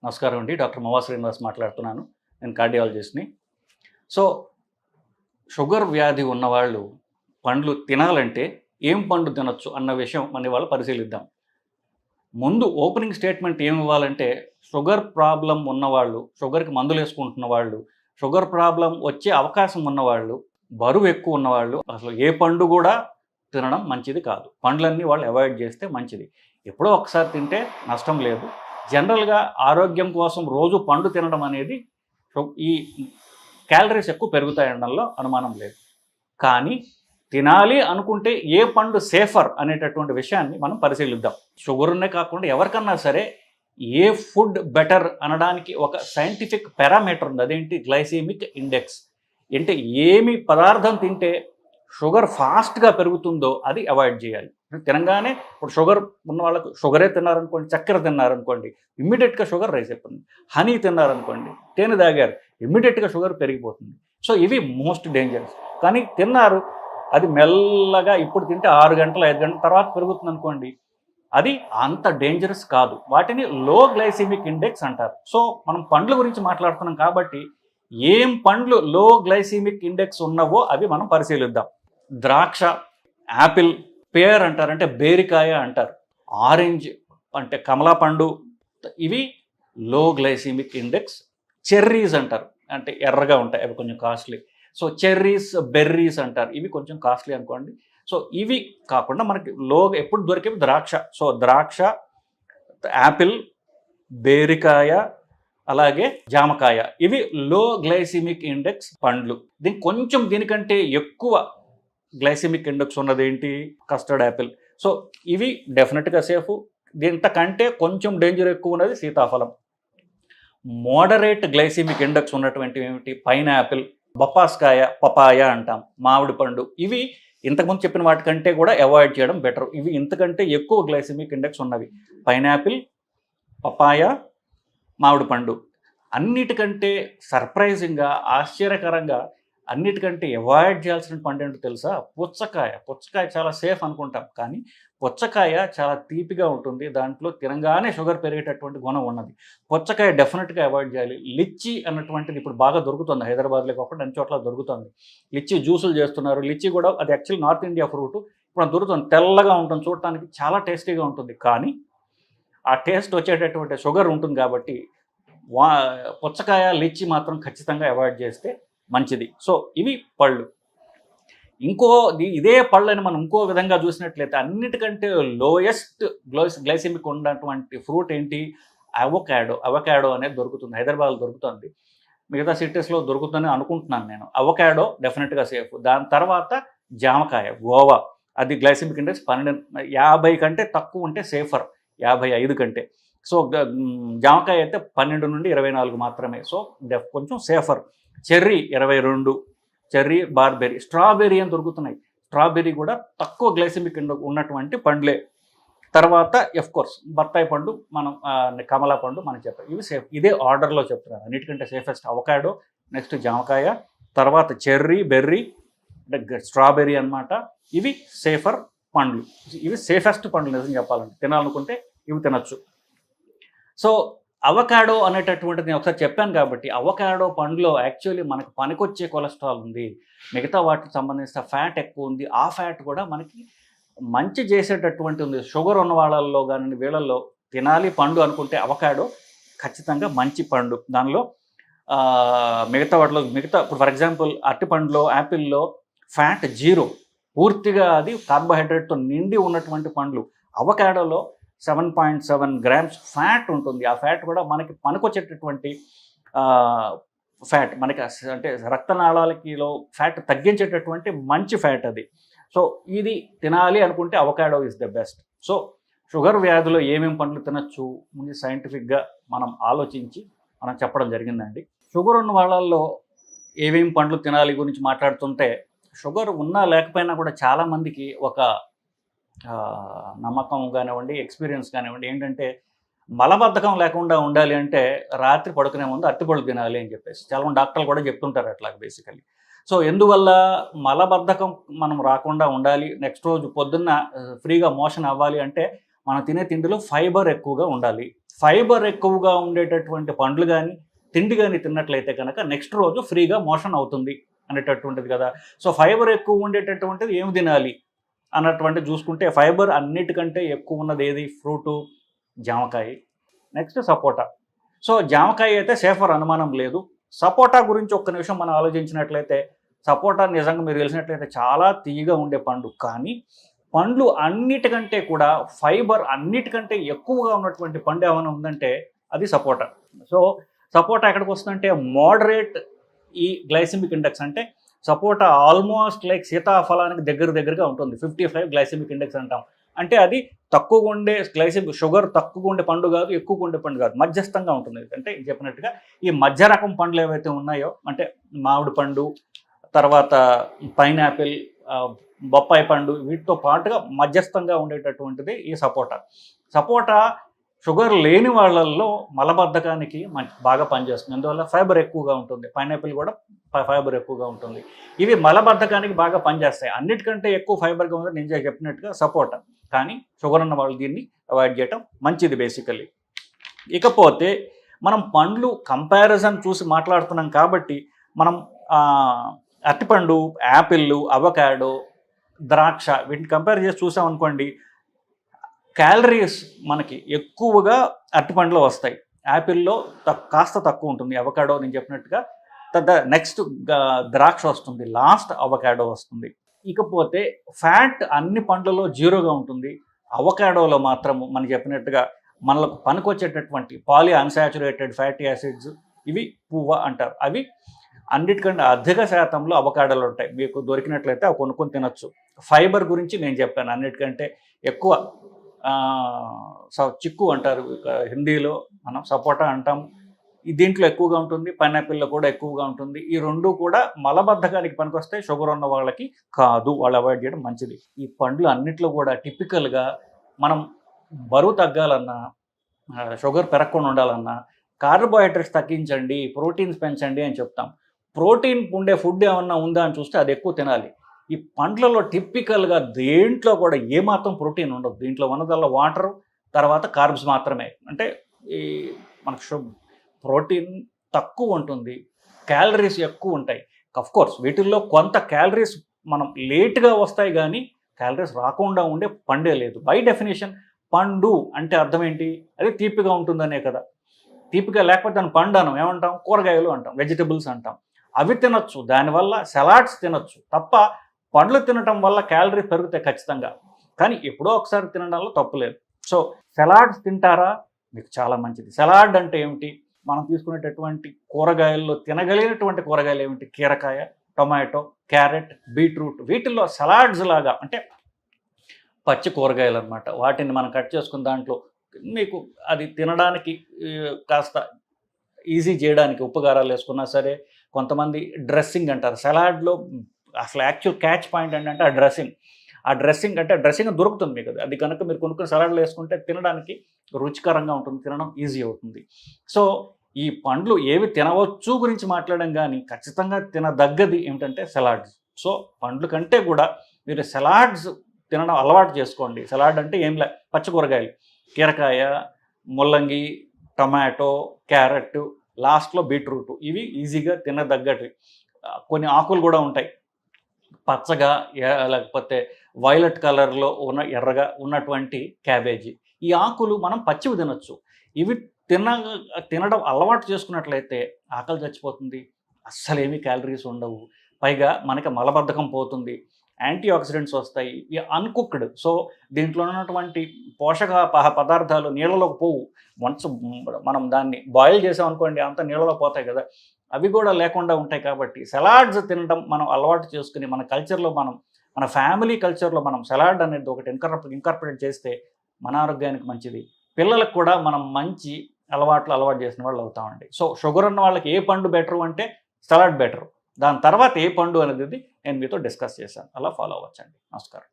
నమస్కారం అండి. డాక్టర్ మవా శ్రీనివాస్ మాట్లాడుతున్నాను. నేను కార్డియాలజిస్ట్‌ని. సో, షుగర్ వ్యాధి ఉన్నవాళ్ళు పండ్లు తినాలంటే ఏం పండు తినొచ్చు అన్న విషయం మనం ఇవాళ పరిశీలిద్దాం. ముందు ఓపెనింగ్ స్టేట్మెంట్ ఏమి ఇవ్వాలంటే, షుగర్ ప్రాబ్లమ్ ఉన్నవాళ్ళు, షుగర్‌కి మందులేసుకుంటున్న వాళ్ళు, షుగర్ ప్రాబ్లమ్ వచ్చే అవకాశం ఉన్నవాళ్ళు, బరువు ఎక్కువ ఉన్నవాళ్ళు అసలు ఏ పండు కూడా తినడం మంచిది కాదు. పండ్లన్నీ వాళ్ళు అవాయిడ్ చేస్తే మంచిది. ఎప్పుడో ఒకసారి తింటే నష్టం లేదు. జనరల్గా ఆరోగ్యం కోసం రోజు పండు తినడం అనేది ఈ క్యాలరీస్ ఎక్కువ పెరుగుతాయనడంలో అనుమానం లేదు. కానీ తినాలి అనుకుంటే ఏ పండు సేఫర్ అనేటటువంటి విషయాన్ని మనం పరిశీలిద్దాం. షుగర్నే కాకుండా ఎవరికన్నా సరే ఏ ఫుడ్ బెటర్ అనడానికి ఒక సైంటిఫిక్ పారామీటర్ ఉంది. అదేంటి? Glycemic index. అంటే ఏమి పదార్థం తింటే షుగర్ ఫాస్ట్గా పెరుగుతుందో అది అవాయిడ్ చేయాలి. తినగానే ఇప్పుడు షుగర్ ఉన్న వాళ్ళకు షుగరే తిన్నారనుకోండి, చక్కెర తిన్నారనుకోండి, ఇమ్మీడియట్గా షుగర్ రైస్ అయిపోతుంది. హనీ తిన్నారనుకోండి, తేనె తాగారు, ఇమ్మీడియట్గా షుగర్ పెరిగిపోతుంది. సో ఇవి మోస్ట్ డేంజరస్. కానీ తిన్నారు, అది మెల్లగా ఇప్పుడు తింటే 6 గంటలు 5 గంటల తర్వాత పెరుగుతుంది అనుకోండి, అది అంత డేంజరస్ కాదు. వాటిని లో గ్లైసెమిక్ ఇండెక్స్ అంటారు. సో మనం పండ్ల గురించి మాట్లాడుతున్నాం కాబట్టి ఏం పండ్లు లో గ్లైసెమిక్ ఇండెక్స్ ఉన్నవో అవి మనం పరిశీలిద్దాం. ద్రాక్ష, యాపిల్, పేర్ అంటారు, అంటే బేరికాయ అంటారు, ఆరెంజ్ అంటే కమలా పండు, ఇవి లో గ్లైసెమిక్ ఇండెక్స్. చెర్రీస్ అంటారు, అంటే ఎర్రగా ఉంటాయి, అవి కొంచెం కాస్ట్లీ. సో చెర్రీస్, బెర్రీస్ అంటారు, ఇవి కొంచెం కాస్ట్లీ అనుకోండి. సో ఇవి కాకుండా మనకి లో ఎప్పుడు దొరికేవి ద్రాక్ష. సో ద్రాక్ష, యాపిల్, బేరికాయ, అలాగే జామకాయ, ఇవి లో గ్లైసెమిక్ ఇండెక్స్ పండ్లు. దీనికంటే ఎక్కువ గ్లైసెమిక్ ఇండెక్స్ ఉన్నది ఏంటి? Custard Apple. సో ఇవి డెఫినెట్గా సేఫ్. దీంతకంటే కొంచెం డేంజర్ ఎక్కువ ఉన్నది సీతాఫలం. మోడరేట్ గ్లైసెమిక్ ఇండెక్స్ ఉన్నటువంటి ఏమిటి? పైనాపిల్, బొప్పాస్కాయ, పపాయ అంటాం, మామిడి పండు. ఇవి ఇంతకుముందు చెప్పిన వాటికంటే కూడా అవాయిడ్ చేయడం బెటర్. ఇవి ఇంతకంటే ఎక్కువ గ్లైసెమిక్ ఇండెక్స్ ఉన్నవి. పైనాపిల్, పపాయ, మామిడి పండు. అన్నిటికంటే సర్ప్రైజింగ్గా, ఆశ్చర్యకరంగా అన్నిటికంటే అవాయిడ్ చేయాల్సిన పండు ఏంటో తెలుసా? పుచ్చకాయ. పుచ్చకాయ చాలా సేఫ్ అనుకుంటాం, కానీ పుచ్చకాయ చాలా తీపిగా ఉంటుంది. దాంట్లో తినగానే షుగర్ పెరిగేటటువంటి గుణం ఉన్నది. పుచ్చకాయ డెఫినెట్గా అవాయిడ్ చేయాలి. లిచ్చి అన్నటువంటిది ఇప్పుడు బాగా దొరుకుతుంది, హైదరాబాద్లో కాకుండా అన్ని చోట్ల దొరుకుతుంది. లిచ్చి జ్యూసులు చేస్తున్నారు. లిచ్చి కూడా అది యాక్చువల్లీ నార్త్ ఇండియా ఫ్రూట్. ఇప్పుడు దొరుకుతుంది, తెల్లగా ఉంటుంది, చూడటానికి చాలా టేస్టీగా ఉంటుంది. కానీ ఆ టేస్ట్ వచ్చేటటువంటి షుగర్ ఉంటుంది కాబట్టి పుచ్చకాయ, లిచ్చి మాత్రం ఖచ్చితంగా అవాయిడ్ చేస్తే మంచిది. సో ఇవి పళ్ళు. ఇదే పళ్ళని మనం ఇంకో విధంగా చూసినట్లయితే అన్నిటికంటే లోయెస్ట్ గ్లైసెమిక్ ఉన్నటువంటి ఫ్రూట్ ఏంటి? అవకాడో. అవకాడో అనేది దొరుకుతుంది, హైదరాబాద్లో దొరుకుతుంది, మిగతా సిటీస్లో దొరుకుతుందని అనుకుంటున్నాను నేను. అవకాడో డెఫినెట్గా సేఫ్. దాని తర్వాత జామకాయ, గోవా. అది గ్లైసెమిక్ ఇండెక్స్ 12, 50 కంటే తక్కువ ఉంటే సేఫర్, 55 కంటే. సో జామకాయ అయితే 12 నుండి 24 మాత్రమే. సో కొంచెం safer. Cherry 22, cherry, barberry, strawberry అని దొరుకుతున్నాయి. స్ట్రాబెర్రీ కూడా తక్కువ గ్లైసెమిక్ ఉన్నటువంటి పండ్లే. తర్వాత కోర్స్ బత్తాయి పండు, మనం కమలా పండు మనం చెప్పాం, ఇవి సేఫ్. ఇదే ఆర్డర్లో చెప్తున్నాను. అన్నిటికంటే సేఫెస్ట్ అవకాడో, నెక్స్ట్ జామకాయ, తర్వాత చెర్రీ, బెర్రీ, స్ట్రాబెర్రీ అన్నమాట. ఇవి సేఫర్ పండ్లు, ఇవి సేఫెస్ట్ పండ్లు నిజం చెప్పాలంటే. తినాలనుకుంటే ఇవి తినచ్చు. సో అవకాడో అనేటటువంటిది నేను ఒకసారి చెప్పాను కాబట్టి, అవకాడో పండులో యాక్చువల్లీ మనకు పనికొచ్చే కొలెస్ట్రాల్ ఉంది, మిగతా వాటికి సంబంధించిన ఫ్యాట్ ఎక్కువ ఉంది. ఆ ఫ్యాట్ కూడా మనకి మంచి చేసేటటువంటి ఉంది. షుగర్ ఉన్న వాళ్ళల్లో కానీ వీళ్ళల్లో తినాలి పండు అనుకుంటే అవకాడో ఖచ్చితంగా మంచి పండు. దానిలో మిగతా వాటిలో ఇప్పుడు ఫర్ ఎగ్జాంపుల్ అరటిపండులో, యాపిల్లో ఫ్యాట్ 0, పూర్తిగా అది కార్బోహైడ్రేట్తో నిండి ఉన్నటువంటి పండ్లు. అవకాడోలో 7.7 grams ఫ్యాట్ ఉంటుంది. ఆ ఫ్యాట్ కూడా మనకి పనికొచ్చేటటువంటి ఫ్యాట్, మనకి అంటే రక్తనాళాలకిలో ఫ్యాట్ తగ్గించేటటువంటి మంచి ఫ్యాట్ అది. సో ఇది తినాలి అనుకుంటే avocado is the best. So sugar వ్యాధిలో ఏమేమి పండ్లు తినచ్చు ముందు సైంటిఫిక్గా మనం ఆలోచించి మనం చెప్పడం జరిగిందండి. షుగర్ ఉన్న వాళ్ళల్లో ఏమేమి పండ్లు తినాలి గురించి మాట్లాడుతుంటే, షుగర్ ఉన్నా లేకపోయినా కూడా చాలామందికి ఒక నమ్మకం కానివ్వండి, ఎక్స్పీరియన్స్ కానివ్వండి, ఏంటంటే మలబద్ధకం లేకుండా ఉండాలి అంటే రాత్రి పడుకునే ముందు అరటిపళ్ళు తినాలి అని చెప్పేసి చాలామంది డాక్టర్లు కూడా చెప్తుంటారు అట్లా బేసికలీ. సో ఎందువల్ల మలబద్ధకం మనం రాకుండా ఉండాలి, నెక్స్ట్ రోజు పొద్దున్న ఫ్రీగా మోషన్ అవ్వాలి అంటే మనం తినే తిండిలో ఫైబర్ ఎక్కువగా ఉండాలి. ఫైబర్ ఎక్కువగా ఉండేటటువంటి పండ్లు కానీ తిండి కానీ తిన్నట్లయితే కనుక నెక్స్ట్ రోజు ఫ్రీగా మోషన్ అవుతుంది అనేటటువంటిది కదా. సో ఫైబర్ ఎక్కువ ఉండేటటువంటిది ఏమి తినాలి అన్నటువంటి చూసుకుంటే ఫైబర్ అన్నిటికంటే ఎక్కువ ఉన్నది ఏది? ఫ్రూటు, జామకాయ, నెక్స్ట్ సపోటా. సో జామకాయ అయితే సేఫర్, అనుమానం లేదు. సపోటా గురించి ఒక్క నిమిషం మనం ఆలోచించినట్లయితే సపోటా నిజంగా మీరు తెలిసినట్లయితే చాలా తీయగా ఉండే పండు, కానీ పండ్లు అన్నిటికంటే కూడా ఫైబర్ అన్నిటికంటే ఎక్కువగా ఉన్నటువంటి పండు ఏమైనా ఉందంటే అది సపోటా. సో సపోటా ఎక్కడికి వస్తుందంటే మోడరేట్ ఈ గ్లైసెమిక్ ఇండెక్స్, అంటే సపోటా ఆల్మోస్ట్ లైక్ సీతాఫలానికి దగ్గరగా ఉంటుంది. 55 గ్లైసెమిక్ ఇండెక్స్ అంటాం. అంటే అది తక్కువగా ఉండే గ్లైసెమిక్ షుగర్ తక్కువగా ఉండే పండు కాదు, ఎక్కువగా ఉండే పండు కాదు, మధ్యస్థంగా ఉంటుంది. అంటే చెప్పినట్టుగా ఈ మధ్య రకం పండ్లు ఏవైతే ఉన్నాయో, అంటే మామిడి పండు, తర్వాత పైనాపిల్, బొప్పాయి పండు, వీటితో పాటుగా మధ్యస్థంగా ఉండేటటువంటిది ఈ సపోటా. సపోటా షుగర్ లేని వాళ్ళల్లో మలబద్ధకానికి బాగా పనిచేస్తుంది, అందువల్ల ఫైబర్ ఎక్కువగా ఉంటుంది. పైనాపిల్ కూడా ఫైబర్ ఎక్కువగా ఉంటుంది. ఇవి మలబద్ధకానికి బాగా పనిచేస్తాయి. అన్నిటికంటే ఎక్కువ ఫైబర్గా ఉంది నేను చెప్పినట్టుగా సపోటా, కానీ షుగర్ ఉన్న వాళ్ళు దీన్ని అవాయిడ్ చేయటం మంచిది బేసికల్లీ. ఇకపోతే మనం పండ్లు కంపారిజన్ చూసి మాట్లాడుతున్నాం కాబట్టి మనం అరటిపండు, యాపిల్, అవకాడో, ద్రాక్ష వీటిని కంపేర్ చేసి చూసామనుకోండి, క్యాలరీస్ మనకి ఎక్కువగా అరటిపండులో వస్తాయి. యాపిల్లో కాస్త తక్కువ ఉంటుంది. అవకాడో నేను చెప్పినట్టుగా నెక్స్ట్ ద్రాక్ష వస్తుంది, లాస్ట్ అవకాడో వస్తుంది. ఇకపోతే ఫ్యాట్ అన్ని పండ్లలో 0గా ఉంటుంది. అవకాడోలో మాత్రము మనం చెప్పినట్టుగా మనకు పనికొచ్చేటటువంటి పాలీ అన్సాచురేటెడ్ ఫ్యాటీ యాసిడ్స్, ఇవి పువ్వ అంటారు, అవి అన్నిటికంటే అధిక శాతంలో అవకాడోలు ఉంటాయి. మీకు దొరికినట్లయితే అవి కొనుక్కొని తినొచ్చు. ఫైబర్ గురించి నేను చెప్పాను, అన్నిటికంటే ఎక్కువ చిక్కు అంటారు హిందీలో, మనం సపోటా అంటాం, దీంట్లో ఎక్కువగా ఉంటుంది. పైనాపిల్లో కూడా ఎక్కువగా ఉంటుంది. ఈ రెండు కూడా మలబద్ధకానికి పనికొస్తాయి, షుగర్ ఉన్న వాళ్ళకి కాదు, వాళ్ళు అవాయిడ్ చేయడం మంచిది. ఈ పండ్లు అన్నిట్లో కూడా టిపికల్గా మనం బరువు తగ్గాలన్నా, షుగర్ పెరగకుండా ఉండాలన్నా కార్బోహైడ్రేట్స్ తగ్గించండి, ప్రోటీన్స్ పెంచండి అని చెప్తాం. ప్రోటీన్ ఉండే ఫుడ్ ఏమన్నా ఉందా అని చూస్తే అది ఎక్కువ తినాలి. ఈ పండ్లలో టిపికల్గా దేంట్లో కూడా ఏమాత్రం ప్రోటీన్ ఉండదు. దీంట్లో ఉన్నదల్లా వాటర్, తర్వాత కార్బ్స్ మాత్రమే. అంటే ఈ మనకు ప్రోటీన్ తక్కువ ఉంటుంది, క్యాలరీస్ ఎక్కువ ఉంటాయి. అఫ్కోర్స్ వీటిల్లో కొంత క్యాలరీస్ మనం లేట్గా వస్తాయి, కానీ క్యాలరీస్ రాకుండా ఉండే పండే లేదు. బై డెఫినేషన్ పండు అంటే అర్థం ఏంటి? అది తీపిగా ఉంటుందనే కదా. తీపిగా లేకపోతే దాన్ని పండు అనం, ఏమంటాం? కూరగాయలు అంటాం, వెజిటబుల్స్ అంటాం. అవి తినొచ్చు, దానివల్ల సలాడ్స్ తినొచ్చు తప్ప పండ్లు తినటం వల్ల క్యాలరీ పెరుగుతాయి ఖచ్చితంగా, కానీ ఎప్పుడో ఒకసారి తినడంలో తప్పులేదు. సో సలాడ్స్ తింటారా? మీకు చాలా మంచిది. సలాడ్ అంటే ఏమిటి? మనం తీసుకునేటటువంటి కూరగాయల్లో తినగలిగినటువంటి కూరగాయలు ఏమిటి? కీరకాయ, టొమాటో, క్యారెట్, బీట్రూట్, వీటిల్లో సలాడ్స్ లాగా, అంటే పచ్చి కూరగాయలు అనమాట. వాటిని మనం కట్ చేసుకున్న దాంట్లో మీకు అది తినడానికి కాస్త ఈజీ చేయడానికి ఉప్పు కారాలు వేసుకున్నా సరే, కొంతమంది డ్రెస్సింగ్ అంటారు సలాడ్లో. అసలు యాక్చువల్ క్యాచ్ పాయింట్ ఏంటంటే ఆ డ్రెస్సింగ్ అంటే డ్రెస్సింగ్ దొరుకుతుంది మీకు, అది కనుక మీరు కొనుక్కుని సలాడ్లో వేసుకుంటే తినడానికి రుచికరంగా ఉంటుంది, తినడం ఈజీ అవుతుంది. సో ఈ పండ్లు ఏవి తినవచ్చు గురించి మాట్లాడడం, కానీ ఖచ్చితంగా తినదగ్గది ఏమిటంటే సలాడ్స్. సో పండ్ల కంటే కూడా మీరు సలాడ్స్ తినడం అలవాటు చేసుకోండి. సలాడ్ అంటే ఏం లే, పచ్చి కూరగాయలు, కీరకాయ, ముల్లంగి, టొమాటో, క్యారెట్, లాస్ట్లో బీట్రూట్, ఇవి ఈజీగా తినదగ్గటి. కొన్ని ఆకులు కూడా ఉంటాయి పచ్చగా, లేకపోతే వైలెట్ కలర్లో ఉన్న ఎర్రగా ఉన్నటువంటి క్యాబేజీ. ఈ ఆకులు మనం పచ్చివి తినొచ్చు. ఇవి తినడం అలవాటు చేసుకున్నట్లయితే ఆకలి చచ్చిపోతుంది, అస్సలేమీ క్యాలరీస్ ఉండవు, పైగా మనకి మలబద్ధకం పోతుంది, యాంటీ ఆక్సిడెంట్స్ వస్తాయి. ఇవి అన్కుక్డ్, సో దీంట్లో ఉన్నటువంటి పోషక పదార్థాలు నీళ్ళలోకి పోవు. వన్స్ మనం దాన్ని బాయిల్ చేసామనుకోండి అంత నీళ్ళలో పోతాయి కదా, అవి కూడా లేకుండా ఉంటాయి. కాబట్టి సలాడ్స్ తినడం మనం అలవాటు చేసుకుని మన కల్చర్లో, మన ఫ్యామిలీ కల్చర్లో మనం సలాడ్ అనేది ఒకటి ఇంకార్పొరేట్ చేస్తే మన ఆరోగ్యానికి మంచిది. పిల్లలకు కూడా మనం మంచి అలవాటు చేసిన వాళ్ళు అవుతామండి. సో షుగర్ ఉన్న వాళ్ళకి ఏ పండు బెటరు అంటే సలాడ్ బెటరు. దాని తర్వాత ఏ పండు అనేది నేను మీతో డిస్కస్ చేశాను, అలా ఫాలో అవ్వచ్చండి. నమస్కారం.